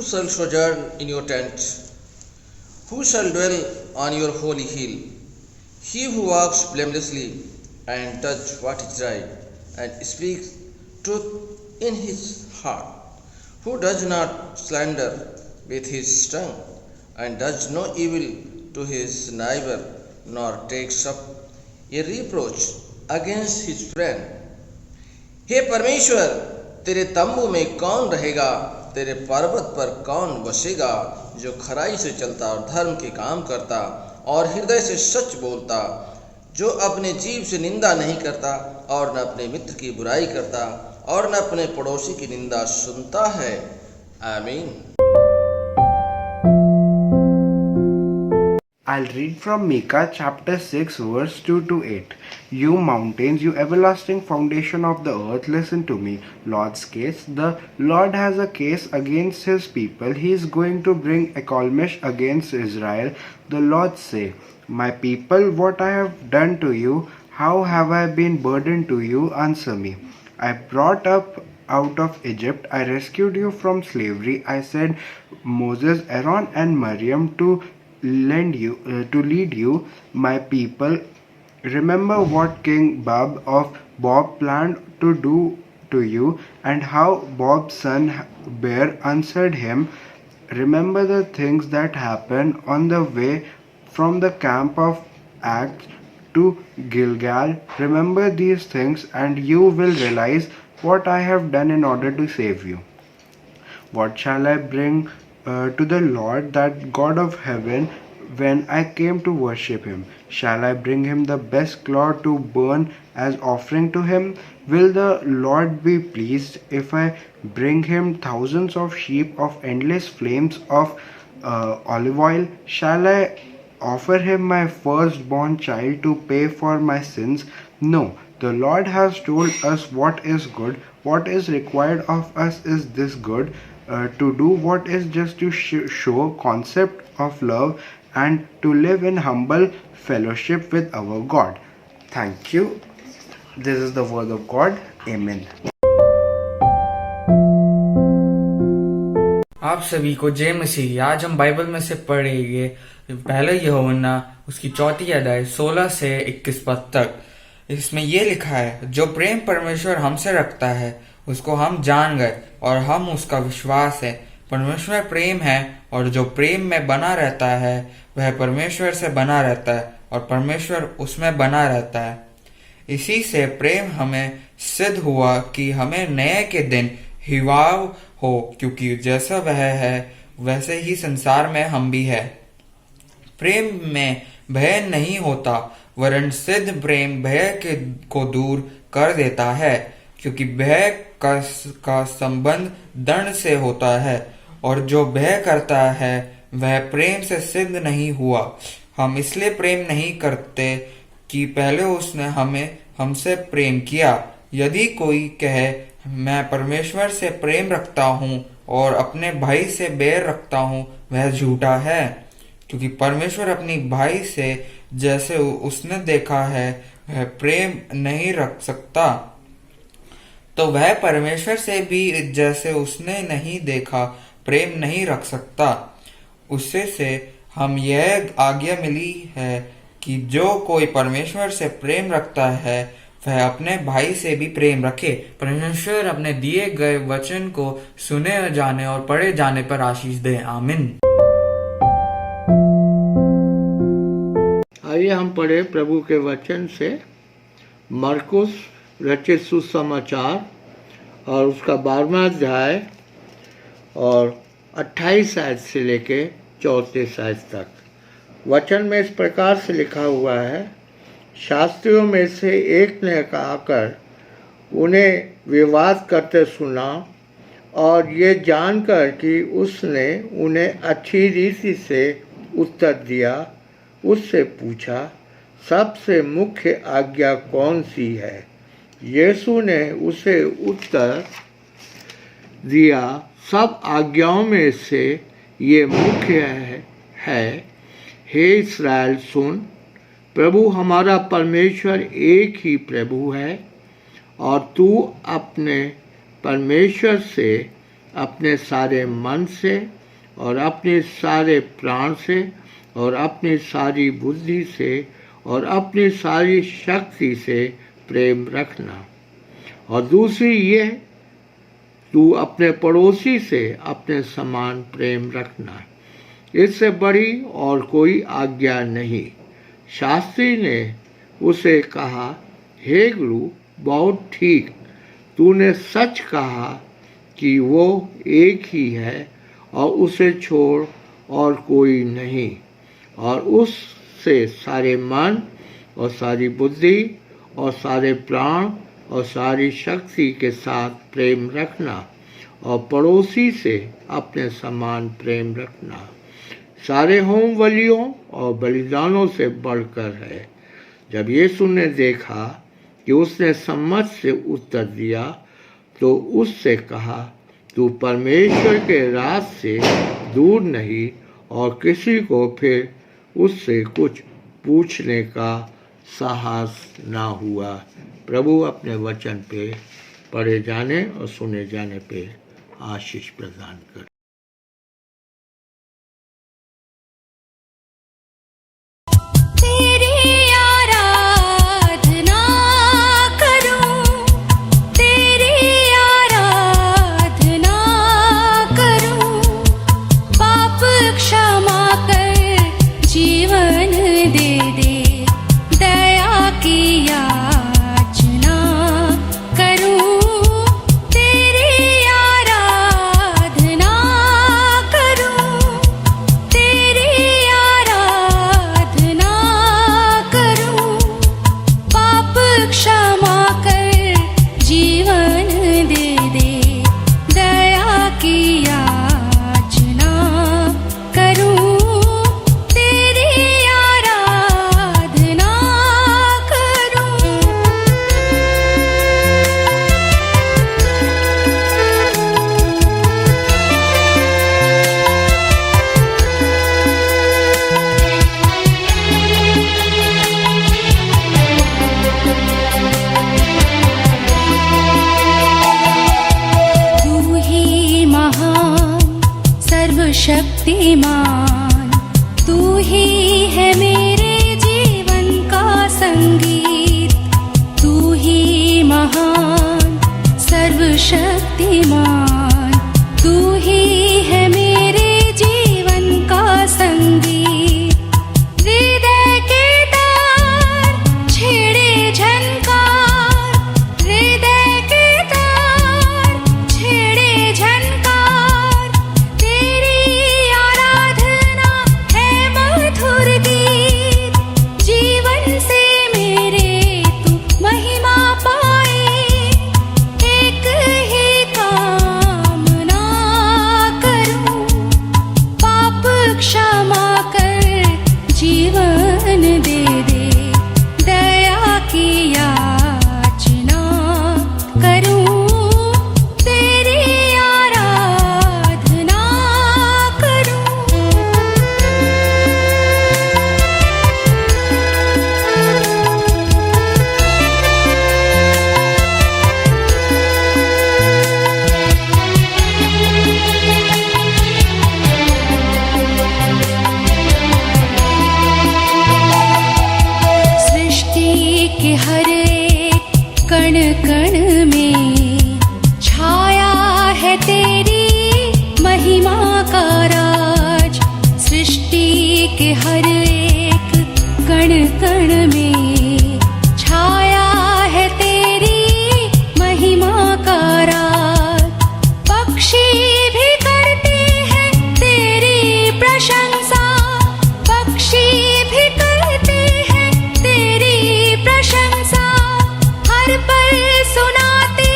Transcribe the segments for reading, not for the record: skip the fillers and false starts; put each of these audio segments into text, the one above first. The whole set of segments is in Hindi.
shall sojourn in your tent? Who shall dwell on your holy hill? He who walks blamelessly and does what is right and speaks truth in his heart, who does not slander with his tongue and does no evil to his neighbor, nor takes up a reproach against his friend. हे परमेश्वर, तेरे तंबू में कौन रहेगा? तेरे पर्वत पर कौन बसेगा? जो खराई से चलता और धर्म के काम करता और हृदय से सच बोलता, जो अपने जीव से निंदा नहीं करता और न अपने मित्र की बुराई करता और न अपने पड़ोसी की निंदा सुनता है। आमीन। I'll read from Micah chapter 6 verse 2 to 8. You mountains, you everlasting foundation of the earth, listen to me. Lord's case. The Lord has a case against his people. He is going to bring accalmie against Israel. The Lord say, my people, what I have done to you, how have I been burdened to you? Answer me. I brought up out of Egypt. I rescued you from slavery. I sent Moses, Aaron and Miriam to lead you, my people. Remember what King Bob planned to do to you, and how Bob's son Bear answered him. Remember the things that happened on the way from the camp of Acts to Gilgal. Remember these things, and you will realize what I have done in order to save you. What shall I bring to the Lord, that God of heaven, when I came to worship him? Shall I bring him the best cloth to burn as offering to him? Will the Lord be pleased if I bring him thousands of sheep of endless flames of olive oil? Shall I offer him my firstborn child to pay for my sins? No, the Lord has told us what is good. What is required of us is this good, to do what is just, to show concept of love and to live in humble fellowship with our God. Thank you. This is the word of God. Amen. आप सभी को जय मसीह। आज हम बाइबल में से पढ़ेंगे पहले यूहन्ना उसकी 4 अध्याय 16 से 21 पद तक। इसमें यह लिखा है, जो प्रेम परमेश्वर हमसे रखता है उसको हम जान गए और हम उसका विश्वास है। परमेश्वर प्रेम है और जो प्रेम में बना रहता है वह परमेश्वर से बना रहता है और परमेश्वर उसमें बना रहता है। इसी से प्रेम हमें सिद्ध हुआ कि हमें नए के दिन हिवाव हो, क्योंकि जैसा वह है वैसे ही संसार में हम भी है। प्रेम में भय नहीं होता, वरन सिद्ध प्रेम भय को दूर कर देता है, क्योंकि भय का संबंध दंड से होता है और जो भय करता है वह प्रेम से सिद्ध नहीं हुआ। हम इसलिए प्रेम नहीं करते कि पहले उसने हमसे प्रेम किया। यदि कोई कहे मैं परमेश्वर से प्रेम रखता हूँ और अपने भाई से बैर रखता हूँ, वह झूठा है, क्योंकि परमेश्वर अपनी भाई से जैसे उसने देखा है वह प्रेम नहीं रख सकता, तो वह परमेश्वर से भी जैसे उसने नहीं देखा प्रेम नहीं रख सकता। उससे से हम यह आज्ञा मिली है कि जो कोई परमेश्वर से प्रेम रखता है वह अपने भाई से भी प्रेम रखे। परमेश्वर अपने दिए गए वचन को सुने जाने और पढ़े जाने पर आशीष दे। आमीन। आइए हम पढ़े प्रभु के वचन से मरकुस रचित सुसमाचार और उसका 12वां अध्याय और 28 आयत से लेके 34 आयत तक। वचन में इस प्रकार से लिखा हुआ है, शास्त्रियों में से एक ने आकर उन्हें विवाद करते सुना और ये जानकर कि उसने उन्हें अच्छी रीति से उत्तर दिया, उससे पूछा, सबसे मुख्य आज्ञा कौन सी है? यीशु ने उसे उत्तर दिया, सब आज्ञाओं में से ये मुख्य है, हे इस्राएल सुन, प्रभु हमारा परमेश्वर एक ही प्रभु है और तू अपने परमेश्वर से अपने सारे मन से और अपने सारे प्राण से और अपनी सारी बुद्धि से और अपनी सारी शक्ति से प्रेम रखना। और दूसरी ये, तू अपने पड़ोसी से अपने समान प्रेम रखना। इससे बड़ी और कोई आज्ञा नहीं। शास्त्री ने उसे कहा, हे गुरु, बहुत ठीक, तूने सच कहा कि वो एक ही है और उसे छोड़ और कोई नहीं, और उससे सारे मन और सारी बुद्धि और सारे प्राण और सारी शक्ति के साथ प्रेम रखना, और पड़ोसी से अपने समान प्रेम रखना। सारे होम बलियों और बलिदानों से बढ़कर है। जब यीशु ने देखा कि उसने सम्मत से उत्तर दिया तो उससे कहा, तू परमेश्वर के राज से दूर नहीं, और किसी को फिर उससे कुछ पूछने का साहस ना हुआ। प्रभु अपने वचन पे पढ़े जाने और सुने जाने पे आशीष प्रदान करे। शक्तिमान तू ही है मेरे जीवन का संगीत, तू ही महान सर्वशक्तिमान, तू ही है मेरे जीवन का संगीत। हृदय के तार छेड़े झनकार, हृदय के तार छेड़े झनकार, तेरी आराधना है मधुर गीत। जीवन से मेरे तू महिमा पाए, एक ही कामना करूं, पाप क्षमा कर जीवन दे दे, दया की याचना करूं, तेरी आराधना करूं। सृष्टि के हर एक कण कण में छाया है तेरी महिमा का राज। सृष्टि के हर एक कण कण में छाया है तेरी महिमा का राज। पक्षी भी करते हैं तेरी प्रशंसा, पक्षी भी करते हैं तेरी प्रशंसा, हर पल सुनाते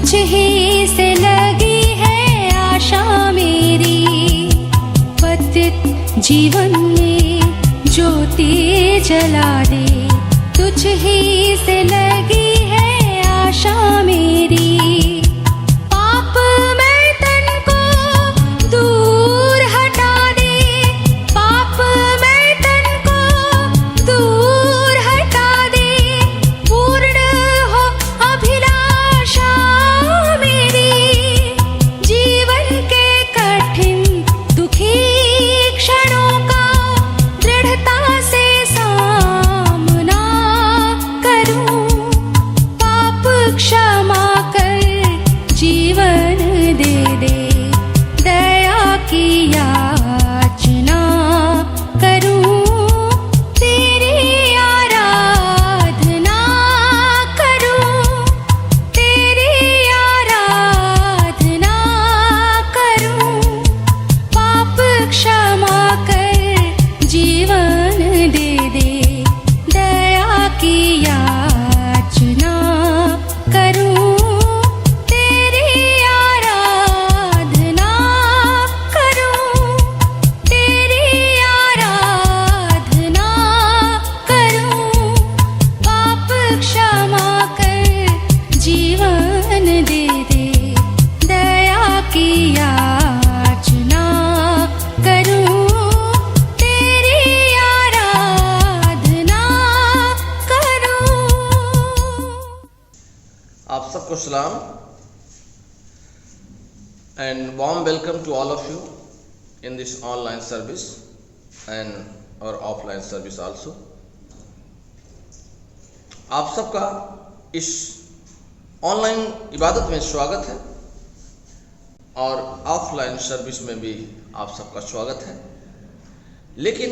तुझ ही से लगी है आशा मेरी, पतित जीवन में ज्योति जला दे। तुझ ही से लगी है आशा मेरी, पाप में तन को दूर हटा दे। पाप में तन को दूर हटा दे, पूर्ण हो अभिलाषा मेरी। जीवन के कठिन दुखी क्षणों का दृढ़ता से सामना करूं। पाप क्षमा कर जीवन दे दे, दया की याचना करूं। तेरी आराधना करूं, तेरी आराधना करूं। पाप क्षमा कर जीवन दे दे, दया की याचना करूं। तेरी आराधना करूं, तेरी आराधना करूं। पाप क्षमा कर जीवन दे दे, दया की याचना करूं। तेरी आराधना करूं। आप सबको सलाम and warm welcome to all of you in this online service and our offline service also. आप सबका इस ऑनलाइन इबादत में स्वागत है और ऑफलाइन सर्विस में भी आप सबका स्वागत है। लेकिन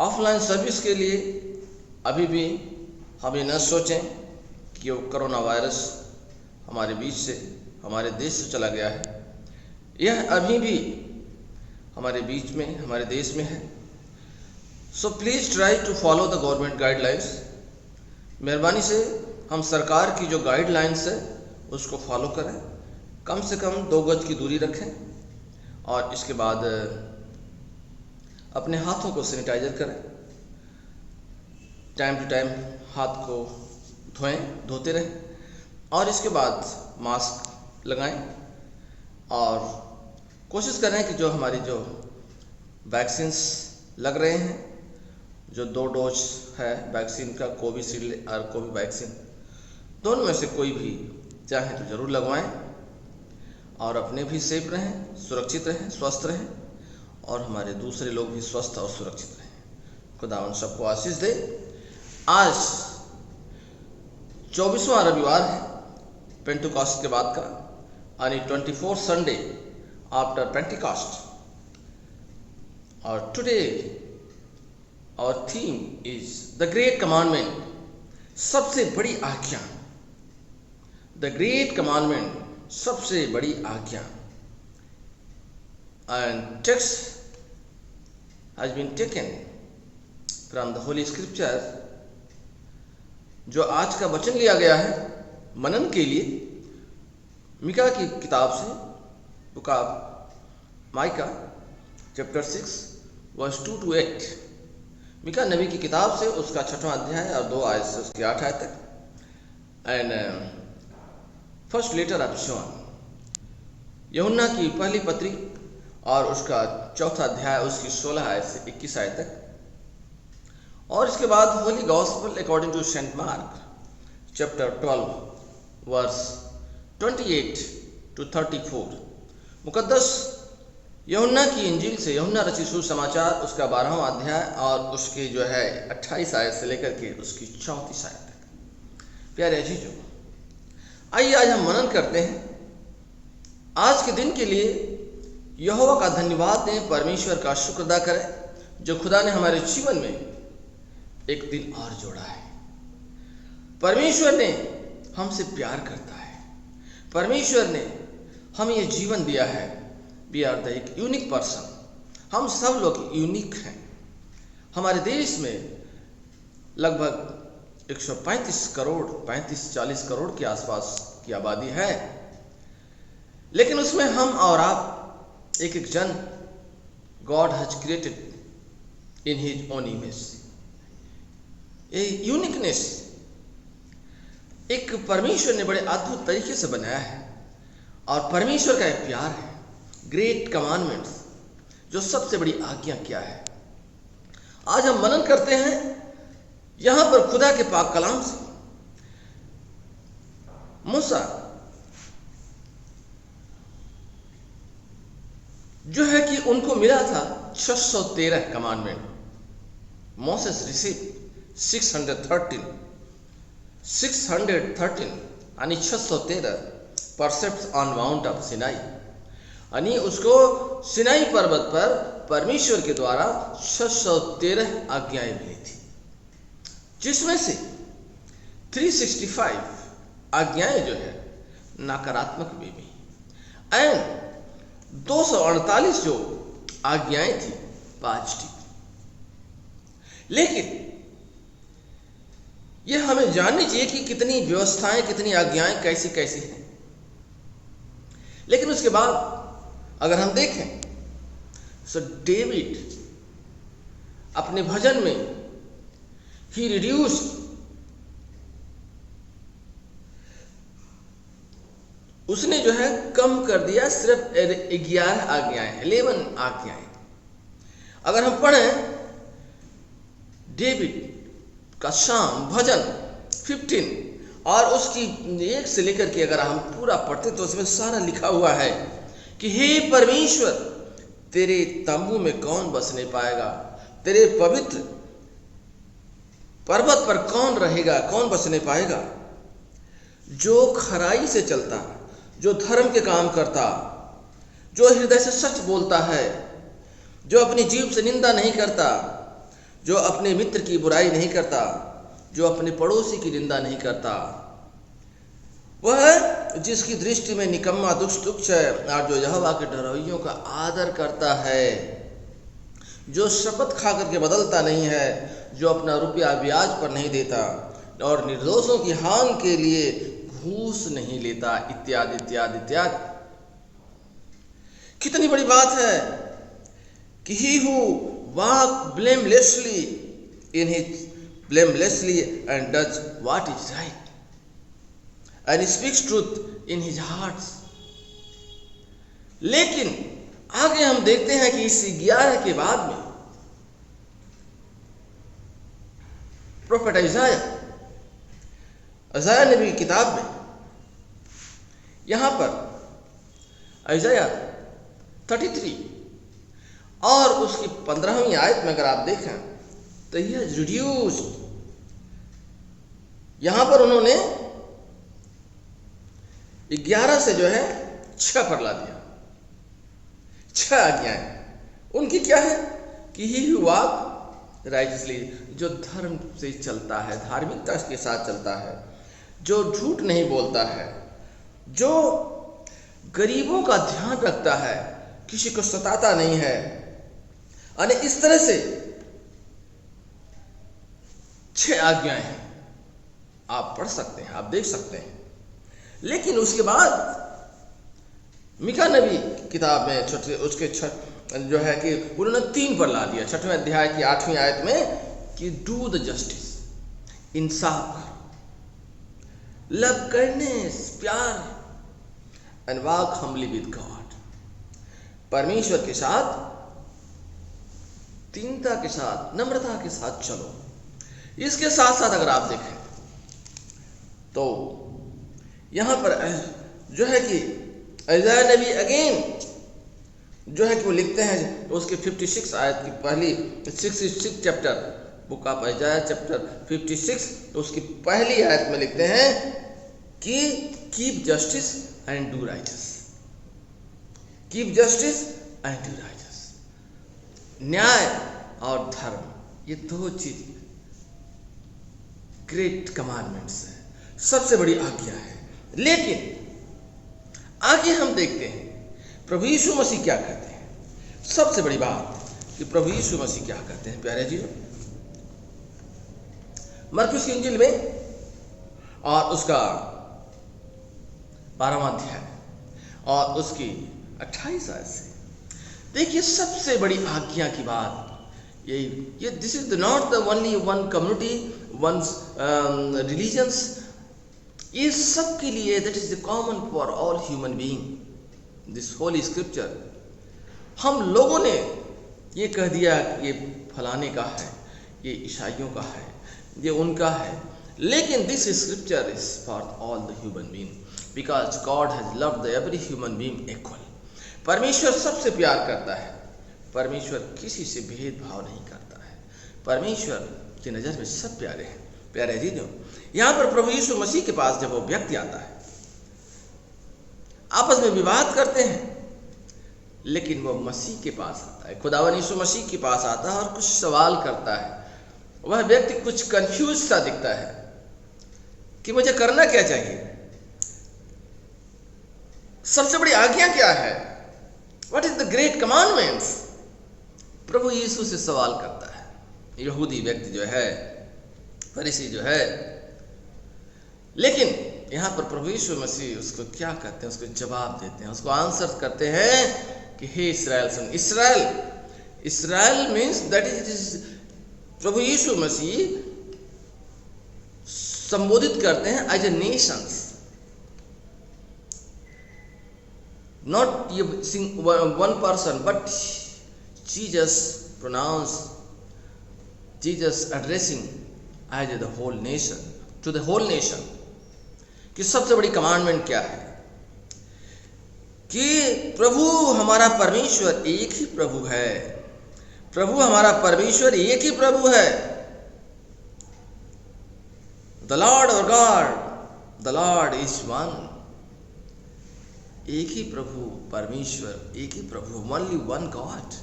ऑफलाइन सर्विस के लिए अभी भी हम ये न सोचें कि वो कोरोना वायरस हमारे बीच से, हमारे देश से चला गया है। यह अभी भी हमारे बीच में, हमारे देश में है। So please try to follow the government guidelines. मेहरबानी से हम सरकार की जो गाइडलाइंस है उसको फॉलो करें। कम से कम 2 गज की दूरी रखें और इसके बाद अपने हाथों को सैनिटाइजर करें। टाइम टू टाइम हाथ को धोते रहें और इसके बाद मास्क लगाएं और कोशिश करें कि जो हमारी जो वैक्सीन्स लग रहे हैं, जो 2 डोज है वैक्सीन का, कोविशील्ड और कोवैक्सीन, दोनों में से कोई भी चाहे तो ज़रूर लगवाएं और अपने भी सेफ रहें, सुरक्षित रहें, स्वस्थ रहें और हमारे दूसरे लोग भी स्वस्थ और सुरक्षित रहें। खुदा उन सबको आशीष दे। आज 24वां रविवार है पेंटिकॉस्ट के बाद का, यानी 24th Sunday after Pentecost. Or today our theme is the Great Commandment, सबसे बड़ी आज्ञा। The Great Commandment, सबसे बड़ी आज्ञा। And text has been taken from the Holy Scripture। जो आज का वचन लिया गया है मनन के लिए मिका की किताब से, book of Micah chapter 6 verse 2 to 8। मिका नबी की किताब से उसका 6वां अध्याय और 2 आयत से उसके 8 आयत तक। And first letter of John, यूहन्ना की पहली पत्री और उसका 4था अध्याय उसकी 16 आयत से 21 आयत तक। और इसके बाद holy gospel according to saint Mark chapter 12 verse 28 to 34। मुकद्दस यूहन्ना की इंजील से, यूहन्ना रचित सुसमाचार उसका 12वां अध्याय और उसके जो है 28 आयत से लेकर के उसकी 34 आयत तक। प्यारे अजीजों, आइए आज हम मनन करते हैं। आज के दिन के लिए यहोवा का धन्यवाद दें, परमेश्वर का शुक्र अदा करें जो खुदा ने हमारे जीवन में एक दिन और जोड़ा है। परमेश्वर ने हमसे प्यार करता है, परमेश्वर ने हमें ये जीवन दिया है। वी आर द एक यूनिक पर्सन, हम सब लोग यूनिक हैं। हमारे देश में लगभग 135 करोड़ 35-40 करोड़ के आसपास की आबादी है, लेकिन उसमें हम और आप एक एक जन God has created in his own image. ये यूनिकनेस एक परमेश्वर ने बड़े अद्भुत तरीके से बनाया है, और परमेश्वर का एक प्यार है, ग्रेट कमांडमेंट्स, जो सबसे बड़ी आज्ञा क्या है। आज हम मनन करते हैं यहां पर खुदा के पाक कलाम से। मूसा जो है कि उनको मिला था 613 कमांडमेंट। मोसेस रिसीव 613 आणि 613 परसेप्ट्स ऑन माउंट ऑफ सिनाई, यानी उसको सिनाई पर्वत पर परमेश्वर के द्वारा 613 आज्ञाएं मिली थी, जिसमें से 365 आज्ञाएं जो है नकारात्मक भी एंड 248 जो आज्ञाएं थी पॉजिटिव। लेकिन यह हमें जाननी चाहिए कि कितनी व्यवस्थाएं, कितनी आज्ञाएं कैसी कैसी हैं। लेकिन उसके बाद अगर हम देखें सो डेविड अपने भजन में ही रिड्यूस उसने जो है कम कर दिया सिर्फ 11 आज्ञाएं, 11 आज्ञाएं। अगर हम पढ़ें डेविड का शाम भजन 15 और उसकी 1 से लेकर के अगर हम पूरा पढ़ते तो उसमें सारा लिखा हुआ है कि हे परमेश्वर, तेरे तंबू में कौन बसने पाएगा, तेरे पवित्र पर्वत पर कौन रहेगा, कौन बसने पाएगा। जो खराई से चलता, जो धर्म के काम करता, जो हृदय से सच बोलता है, जो अपनी जीभ से निंदा नहीं करता, जो अपने मित्र की बुराई नहीं करता, जो अपने पड़ोसी की निंदा नहीं करता, वह जिसकी दृष्टि में निकम्मा दुष्ट तुच्छ है, और जो यहोवा के डरवैयों का आदर करता है, जो शपथ खा करके बदलता नहीं है, जो अपना रुपया ब्याज पर नहीं देता और निर्दोषों की हानि के लिए घूस नहीं लेता, इत्यादि इत्यादि इत्यादि। कितनी बड़ी बात है कि he who walk blamelessly in his blamelessly and does what is right and speaks truth in his hearts। लेकिन आगे हम देखते हैं कि इस 11 के बाद में प्रोफेट यशायाह नबी की किताब में यहां पर यशायाह 33 और उसकी 15वीं आयत में अगर आप देखें तो यह रिड्यूस्ड, यहां पर उन्होंने 11 से जो है 6 पर ला दिया। 6 आज्ञाएं उनकी क्या है कि ही वॉक राइटसली, जो धर्म से चलता है, धार्मिकता के साथ चलता है, जो झूठ नहीं बोलता है, जो गरीबों का ध्यान रखता है, किसी को सताता नहीं है। और इस तरह से 6 आज्ञाएं हैं, आप पढ़ सकते हैं, आप देख सकते हैं। लेकिन उसके बाद मीका नबी की किताब में उसके जो है कि उन्होंने 3 पर ला दिया, 6वें अध्याय की 8वीं आयत में कि डू द जस्टिस, इंसाफ, लव काइंडनेस, प्यार, and walk humbly with God, परमेश्वर के साथ दीनता के साथ, नम्रता के साथ चलो। इसके साथ साथ अगर आप देखें तो यहां पर जो है कि यशायाह नबी अगेन जो है कि वो लिखते हैं उसके 56 आयत की पहली 66 चैप्टर, बुक ऑफ यशायाह चैप्टर 56 उसकी पहली आयत में लिखते हैं कि keep justice and do righteous, keep justice and do righteous. न्याय और धर्म, ये 2 चीज ग्रेट कमांडमेंट्स है, सबसे बड़ी आज्ञा है। लेकिन आगे हम देखते हैं प्रभु यीशु मसीह क्या कहते हैं। सबसे बड़ी बात कि प्रभु यीशु मसीह क्या कहते हैं प्यारे जी। मरकुस की इंजील में और उसका 12वां अध्याय और उसकी 28 आयत से। देखिए सबसे बड़ी आज्ञा की बात ये this is not the only one community one religions, ये सब के लिए, that is the common for all human being. This Holi scripture, हम लोगों ने ये कह दिया कि ये फलाने का है, ये ईसाइयों का है, ये उनका है, लेकिन this scripture is for all the human being because God has loved every human being equal. परमेश्वर सबसे प्यार करता है, परमेश्वर किसी से भेदभाव नहीं करता है, परमेश्वर की नज़र में सब प्यारे हैं। प्यारे जीजों, यहाँ पर प्रभु यीशु मसीह के पास जब वो व्यक्ति आता है, आपस में विवाद करते हैं, लेकिन वो मसीह के पास आता है, खुदावन यीशु मसीह के पास आता है और कुछ सवाल करता है। वह व्यक्ति कुछ कंफ्यूज सा दिखता है कि मुझे करना क्या चाहिए, सबसे बड़ी आज्ञा क्या है, what is the great commandments. प्रभु यीशु से सवाल करता है यहूदी व्यक्ति जो है, फरीसी जो है। लेकिन यहाँ पर प्रभु यीशु मसीह उसको क्या कहते हैं, उसको जवाब देते हैं, उसको आंसर करते हैं कि हे इस्राएल सुन। इस्राएल मीन्स दैट इज, प्रभु यीशु मसीह संबोधित करते हैं as a nations, not one person but Jesus pronounce, Jesus addressing as the whole nation, to the whole nation. कि सबसे बड़ी कमांडमेंट क्या है कि प्रभु हमारा परमेश्वर एक ही प्रभु है, प्रभु हमारा परमेश्वर एक ही प्रभु है। द लॉर्ड और God, the Lord is one. एक ही प्रभु परमेश्वर, एक ही प्रभु, ओनली वन गॉड।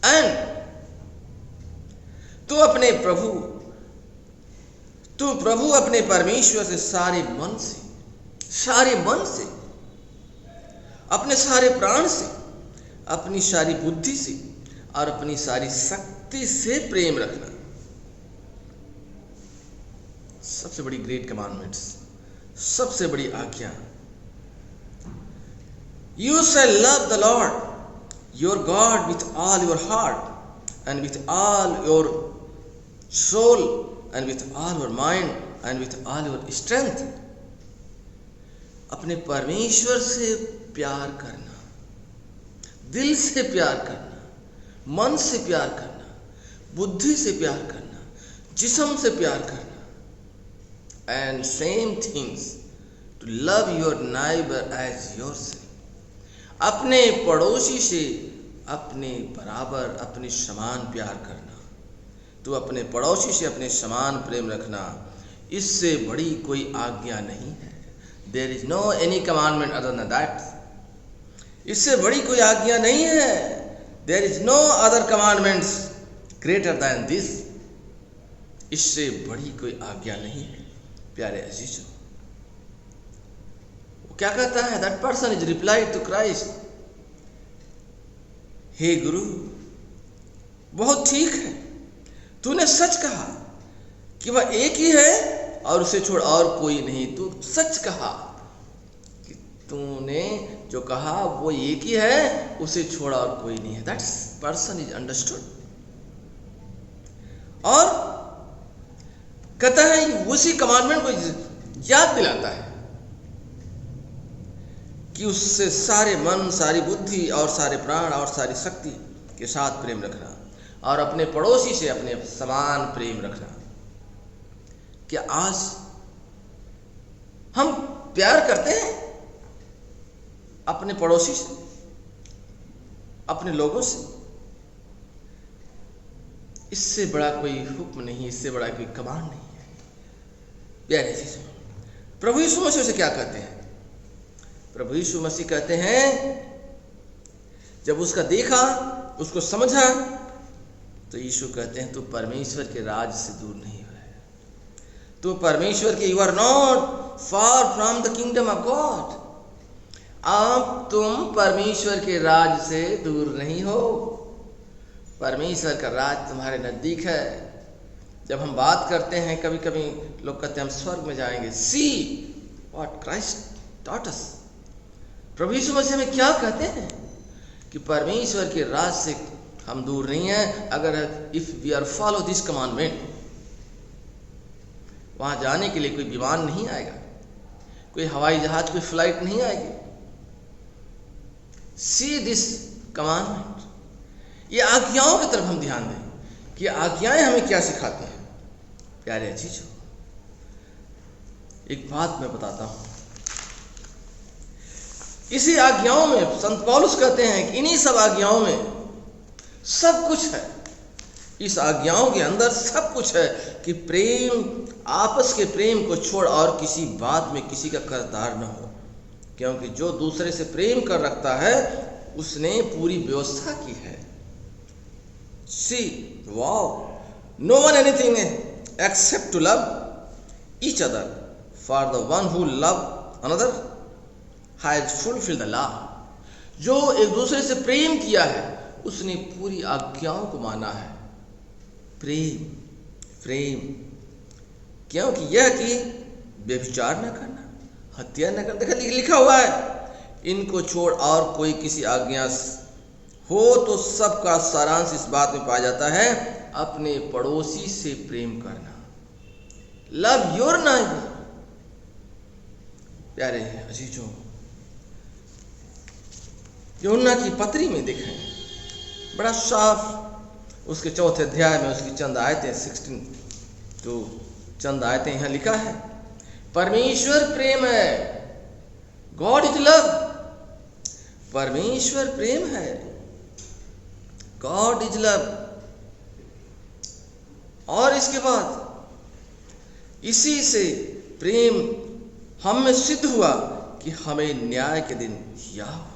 एंड तू प्रभु अपने परमेश्वर से सारे मन से, अपने सारे प्राण से, अपनी सारी बुद्धि से और अपनी सारी शक्ति से प्रेम रखना। सबसे बड़ी ग्रेट कमांडमेंट्स, सबसे बड़ी आज्ञा। You shall love the Lord your God with all your heart and with all your soul and with all your mind and with all your strength। अपने परमेश्वर से प्यार करना, दिल से प्यार करना, मन से प्यार करना, बुद्धि से प्यार करना, जिस्म से प्यार करना। and same things to love your neighbor as yourself। अपने पड़ोसी से अपने बराबर, अपने समान प्यार करना। तो अपने पड़ोसी से अपने समान प्रेम रखना, इससे बड़ी कोई आज्ञा नहीं है। There is no any commandment other than that. इससे बड़ी कोई आज्ञा नहीं है। There is no other commandments greater than this. इससे बड़ी कोई आज्ञा नहीं है। प्यारे अजीजों, वो क्या कहता है? That person is replied to Christ, हे गुरु, बहुत ठीक है, तूने सच कहा कि वह एक ही है और उसे छोड़ और कोई नहीं। तू सच कहा कि तूने जो कहा वो एक ही है, उसे छोड़ा और कोई नहीं है। That person is understood. और कहता है उसी कमांडमेंट को याद दिलाता है कि उससे सारे मन, सारी बुद्धि और सारे प्राण और सारी शक्ति के साथ प्रेम रखना और अपने पड़ोसी से अपने समान प्रेम रखना। क्या आज हम प्यार करते हैं अपने पड़ोसी से, अपने लोगों से? इससे बड़ा कोई हुक्म नहीं, इससे बड़ा कोई कमांड नहीं है। प्यारे चीज, प्रभु यीशु मसीह से क्या कहते हैं? प्रभु यीशु मसीह कहते हैं, जब उसका देखा, उसको समझा, तो यीशु कहते हैं तू परमेश्वर के राज से दूर नहीं है। तू परमेश्वर के, you are not far from the kingdom of God. अब तुम परमेश्वर के राज से दूर नहीं हो। परमेश्वर का राज तुम्हारे नजदीक है। जब हम बात करते हैं, कभी कभी लोग कहते हैं हम स्वर्ग में जाएंगे। See what Christ taught us. प्रभु यीशु मसीह हमें क्या कहते हैं कि परमेश्वर के राज से हम दूर नहीं हैं अगर if we are follow this commandment. वहां जाने के लिए कोई विमान नहीं आएगा, कोई हवाई जहाज, कोई फ्लाइट नहीं आएगी। सी दिस कमांडमेंट, ये आज्ञाओं की तरफ हम ध्यान दें कि आज्ञाएं हमें क्या सिखाती हैं। प्यारे अजीजों, एक बात मैं बताता हूं, इसी आज्ञाओं में संत पौलुस कहते हैं कि इन्हीं सब आज्ञाओं में सब कुछ है। इस आज्ञाओं के अंदर सब कुछ है कि प्रेम, आपस के प्रेम को छोड़ और किसी बात में किसी का कर्जदार न हो, क्योंकि जो दूसरे से प्रेम कर रखता है उसने पूरी व्यवस्था की है। See owe, no one anything except to love each other, for the one who love another has fulfilled the law. जो एक दूसरे से प्रेम किया है उसने पूरी आज्ञाओं को माना है। प्रेम, प्रेम, क्योंकि यह कि व्यभिचार न करना, हत्या न करना। देखा लिखा हुआ है, इनको छोड़ और कोई किसी आज्ञा हो तो सबका सारांश इस बात में पाया जाता है, अपने पड़ोसी से प्रेम करना। Love your neighbour. प्यारे अजीजों, यूहन्ना की पत्री में देखें, बड़ा साफ उसके 4 अध्याय में उसकी चंद आयतें 16 तो चंद आयतें यहाँ लिखा है, परमेश्वर प्रेम है, गॉड इज लव। परमेश्वर प्रेम है, गॉड इज लव। और इसके बाद इसी से प्रेम हम में सिद्ध हुआ कि हमें न्याय के दिन या हो।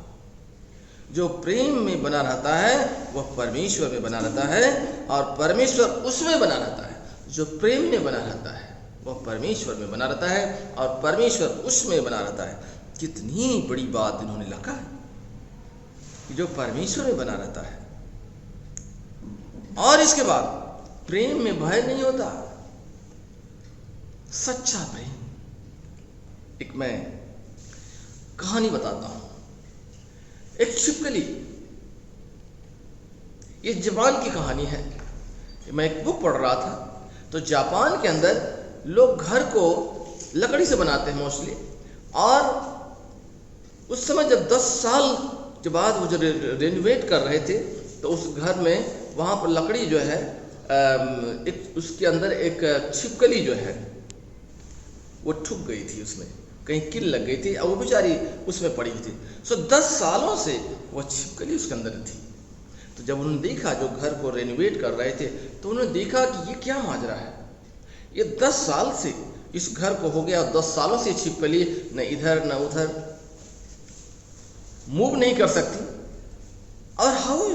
जो प्रेम में बना रहता है वह परमेश्वर में बना रहता है और परमेश्वर उसमें बना रहता है। जो प्रेम में बना रहता है वह परमेश्वर में बना रहता है और परमेश्वर उसमें बना रहता है। कितनी बड़ी बात इन्होंने लिखा है कि जो परमेश्वर में बना रहता है। और इसके बाद प्रेम में भय नहीं होता, सच्चा प्रेम। एक मैं कहानी बताता हूं। एक छिपकली, ये जापान की कहानी है। मैं एक बुक पढ़ रहा था, तो जापान के अंदर लोग घर को लकड़ी से बनाते हैं मोस्टली, और उस समय जब 10 साल के बाद वो जो रेनोवेट कर रहे थे तो उस घर में वहाँ पर लकड़ी जो है एक उसके अंदर एक छिपकली जो है वो ठुक गई थी, उसमें कहीं किल लग गई थी और वो बेचारी उसमें पड़ी हुई थी। 10 सालों से वो छिपकली उसके अंदर थी। तो जब उन्होंने देखा, जो घर को रेनोवेट कर रहे थे, तो उन्होंने देखा कि ये क्या माजरा है। ये 10 साल से इस घर को हो गया और 10 सालों से छिपकली न इधर न उधर मूव नहीं कर सकती। और हाउ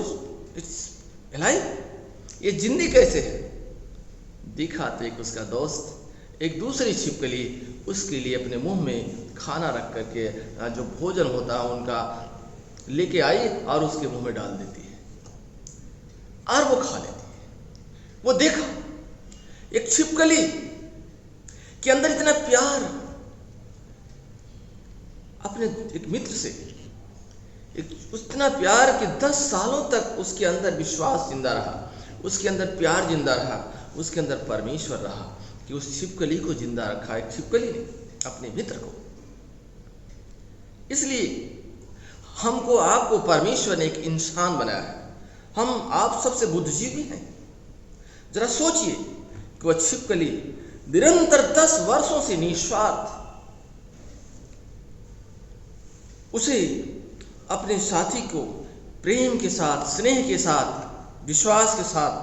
इट्स अलाइव, ये जिंदी कैसे है। देखा तो एक उसका दोस्त एक दूसरी छिपकली उसके लिए अपने मुंह में खाना रख करके जो भोजन होता है उनका लेके आई और उसके मुंह में डाल देती है और वो खा लेती है। वो देखा एक छिपकली के अंदर इतना प्यार अपने एक मित्र से, उतना प्यार कि 10 सालों तक उसके अंदर विश्वास जिंदा रहा, उसके अंदर प्यार जिंदा रहा, उसके अंदर परमेश्वर रहा कि उस छिपकली को जिंदा रखा। एक छिपकली ने अपने मित्र को। इसलिए हमको, आपको परमेश्वर ने एक इंसान बनाया है। हम आप सबसे बुद्धिजीवी हैं। जरा सोचिए कि वह छिपकली निरंतर 10 वर्षों से निस्वार्थ उसे अपने साथी को प्रेम के साथ, स्नेह के साथ, विश्वास के साथ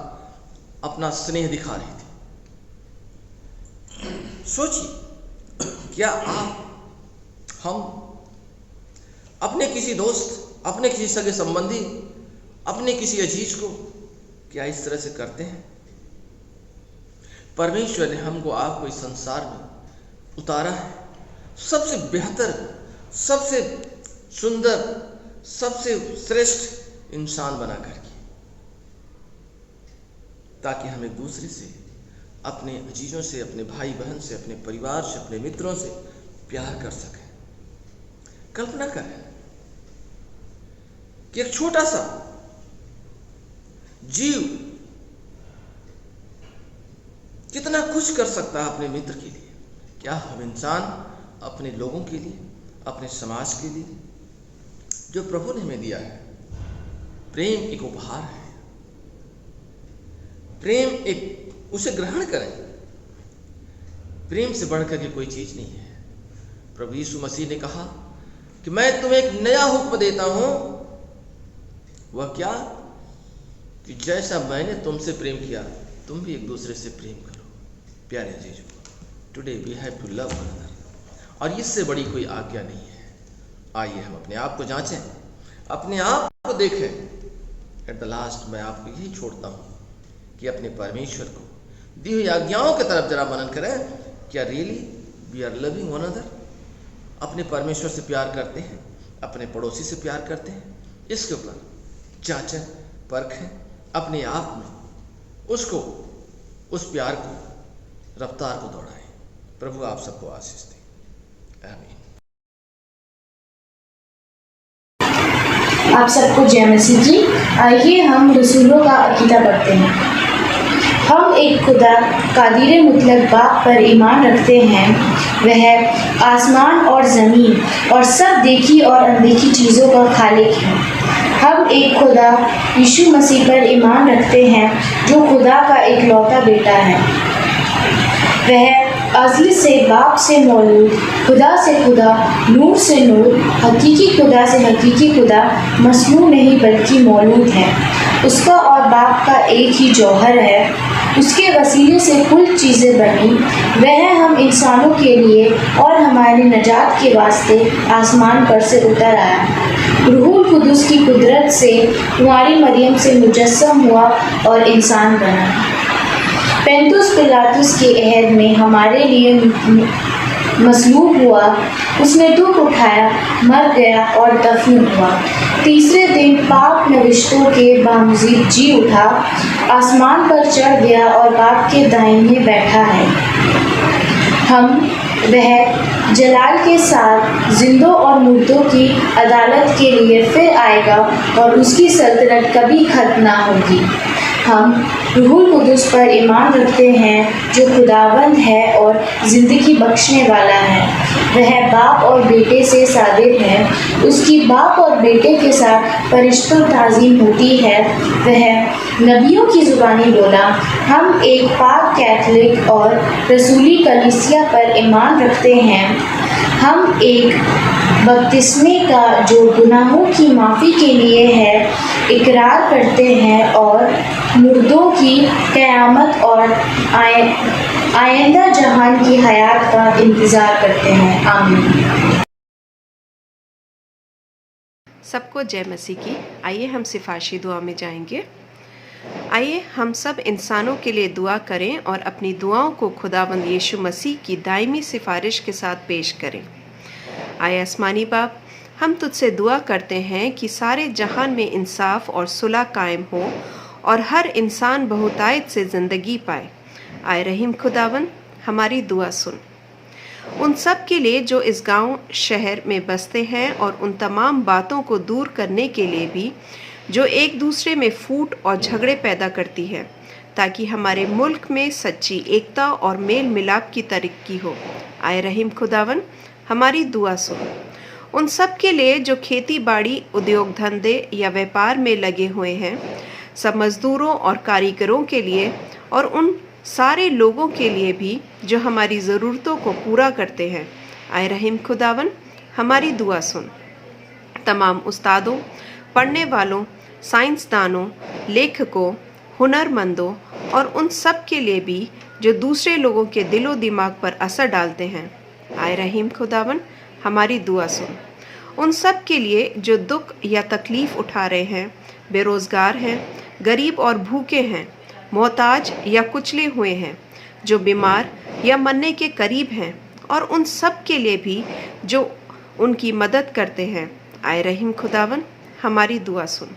अपना स्नेह दिखा रही थी। सोचिए, क्या हम अपने किसी दोस्त, अपने किसी सगे संबंधी, अपने किसी अजीज को क्या इस तरह से करते हैं? परमेश्वर ने हमको, आपको इस संसार में उतारा है सबसे बेहतर, सबसे सुंदर, सबसे श्रेष्ठ इंसान बना करके, ताकि हम एक दूसरे से, अपने अजीजों से, अपने भाई बहन से, अपने परिवार से, अपने मित्रों से प्यार कर सकें। कल्पना करें कि एक छोटा सा जीव कितना कुछ कर सकता है अपने मित्र के लिए। क्या हम इंसान अपने लोगों के लिए, अपने समाज के लिए, जो प्रभु ने हमें दिया है, प्रेम एक उपहार है, प्रेम एक, उसे ग्रहण करें। प्रेम से बढ़कर के कोई चीज नहीं है। प्रभु यीशु मसीह ने कहा कि मैं तुम्हें एक नया हुक्म देता हूं। वह क्या? कि जैसा मैंने तुमसे प्रेम किया, तुम भी एक दूसरे से प्रेम करो। प्यारे अजीजों, today we have to love one another, और इससे बड़ी कोई आज्ञा नहीं है। आइए हम अपने आप को जांचें, अपने आप को देखें। एट द लास्ट मैं आपको यही छोड़ता हूं कि अपने परमेश्वर को दी हुई आज्ञाओं की तरफ जरा मनन करें। क्या really we are loving one another? अपने परमेश्वर से प्यार करते हैं, अपने पड़ोसी से प्यार करते हैं? इसके ऊपर जांचें, परखें, अपने आप में उसको, उस प्यार को, रफ्तार को दौड़ाएं। प्रभु आप सबको आशीष दे। आमीन। आप सबको जय मसीह जी। आइए हम रसूलों का अकीदा पढ़ते हैं। हम एक खुदा कादिर मुतलक बाप पर ईमान रखते हैं। वह आसमान और ज़मीन और सब देखी और अनदेखी चीज़ों का खालिक है। हम एक खुदा यीशु मसीह पर ईमान रखते हैं, जो खुदा का इकलौता बेटा है। वह अज़ल से बाप से मौजूद, खुदा से खुदा, नूर से नूर, हकीकी खुदा से हकीकी खुदा, मसनू नहीं बल्कि मौजूद है। उसका और बाप का एक ही जौहर है। उसके वसीले से कुल चीज़ें बनी। वह हम इंसानों के लिए और हमारी नजात के वास्ते आसमान पर से उतर आया। रूहुल कुदुस की कुदरत से कुंवारी मरियम से मुजस्सम हुआ और इंसान बना। पेंतुस पिलातुस के अहद में हमारे लिए मसलूब हुआ। उसने दुख उठाया, मर गया और दफन हुआ। तीसरे दिन पाक नविश्तों के बामजीद जी उठा, आसमान पर चढ़ गया और बाप के दाहिने बैठा है। वह जलाल के साथ जिंदों और मुर्दों की अदालत के लिए फिर आएगा और उसकी सल्तनत कभी खत्म ना होगी। हम रूहुल कुदुस पर ईमान रखते हैं, जो खुदावंद है और ज़िंदगी बख्शने वाला है। वह बाप और बेटे से साबित है। उसकी बाप और बेटे के साथ फरिश्तों ताज़ीम होती है। वह नबियों की ज़ुबानी बोला। हम एक पाक कैथलिक और रसूली कलीसिया पर ईमान रखते हैं। हम एक बपतिस्मे का जो गुनाहों की माफ़ी के लिए है इकरार करते हैं और मुर्दों की क़यामत और आइंदा जहान की हयात का इंतज़ार करते हैं। आमीन। सबको जय मसीह की। आइए हम सिफारिशी दुआ में जाएंगे। आइए हम सब इंसानों के लिए दुआ करें और अपनी दुआओं को खुदावंद यीशु मसीह की दायमी सिफारिश के साथ पेश करें। आए आसमानी बाप, हम तुझसे दुआ करते हैं कि सारे जहान में इंसाफ और सुलह कायम हो और हर इंसान बहुतायत से ज़िंदगी पाए। आए रहीम खुदावन, हमारी दुआ सुन। उन सब के लिए जो इस गांव शहर में बसते हैं और उन तमाम बातों को दूर करने के लिए भी जो एक दूसरे में फूट और झगड़े पैदा करती है, ताकि हमारे मुल्क में सच्ची एकता और मेल मिलाप की तरक्की हो। आए रहीम खुदावन, हमारी दुआ सुन। उन सब के लिए जो खेती बाड़ी, उद्योग धंधे या व्यापार में लगे हुए हैं, सब मज़दूरों और कारीगरों के लिए और उन सारे लोगों के लिए भी जो हमारी ज़रूरतों को पूरा करते हैं। आए रहीम खुदावन, हमारी दुआ सुन। तमाम उस्तादों, पढ़ने वालों, साइंसदानों, लेखकों, हुनरमंदों और उन सब के लिए भी जो दूसरे लोगों के दिलो दिमाग पर असर डालते हैं। आए रहीम खुदावन, हमारी दुआ सुन। उन सब के लिए जो दुख या तकलीफ़ उठा रहे हैं, बेरोज़गार हैं, गरीब और भूखे हैं, मोहताज या कुचले हुए हैं, जो बीमार या मरने के करीब हैं, और उन सब के लिए भी जो उनकी मदद करते हैं। आए रहीम खुदावन, हमारी दुआ सुन।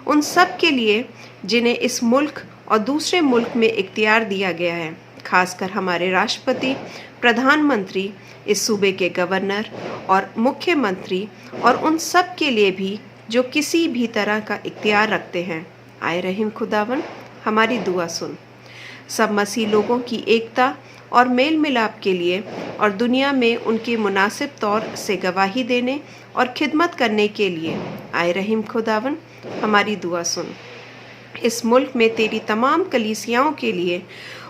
उन सब के लिए जिन्हें इस मुल्क और दूसरे मुल्क में इख्तियार दिया गया है, खासकर हमारे राष्ट्रपति, प्रधानमंत्री, इस सूबे के गवर्नर और मुख्यमंत्री और उन सब के लिए भी जो किसी भी तरह का इख्तियार रखते हैं। आए रहीम खुदावन, हमारी दुआ सुन। सब मसीह लोगों की एकता और मेल मिलाप के लिए और दुनिया में उनके मुनासिब तौर से गवाही देने और खिदमत करने के लिए आए रहीम खुदावन, हमारी दुआ सुन। इस मुल्क में तेरी तमाम कलीसियाओं के लिए,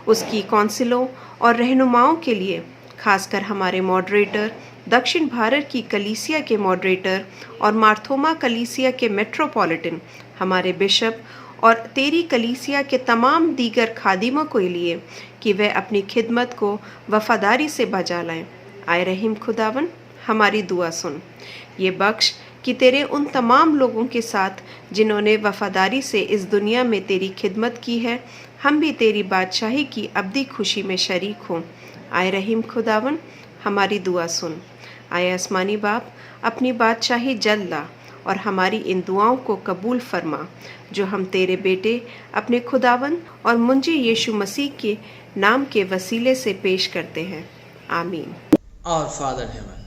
उसकी कौंसिलों और रहनुमाओं के लिए, खासकर हमारे मॉडरेटर, दक्षिण भारत की कलीसिया के मॉडरेटर और मार्थोमा कलीसिया के मेट्रोपॉलिटन, हमारे बिशप और तेरी कलीसिया के तमाम दीगर खादिमों के लिए कि वे अपनी खिदमत को वफादारी से बजा लाएं। आए रहीम खुदावन, हमारी दुआ सुन। ये बख्श कि तेरे उन तमाम लोगों के साथ जिन्होंने वफादारी से इस दुनिया में तेरी खिदमत की है, हम भी तेरी बादशाही की अब्दी खुशी में शरीक हों। आए रहीम खुदावन, हमारी दुआ सुन। आए आसमानी बाप, अपनी बादशाही जल्द ला और हमारी इन दुआओं को कबूल फरमा जो हम तेरे बेटे अपने खुदावन और मुंजी यीशु मसीह के नाम के वसीले से पेश करते हैं। आमीन। Our Father in heaven,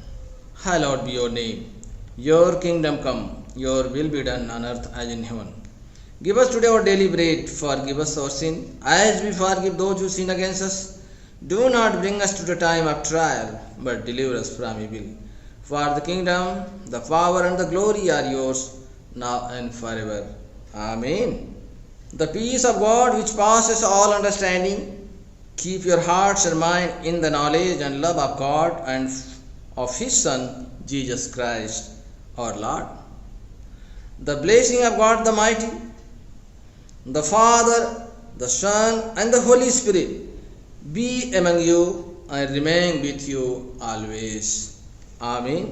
hallowed be your name. Your kingdom come, your will be done on earth as in heaven. Give us today our daily bread. Forgive us our sin, as we forgive those who sin against us. Do not bring us to the time of trial, but deliver us from evil. For the kingdom, the power and the glory are yours, now and forever. Amen. The peace of God which passes all understanding, keep your hearts and mind in the knowledge and love of God and of His Son, Jesus Christ, our Lord. The blessing of God the Mighty, the Father, the Son, and the Holy Spirit be among you and remain with you always. Amen.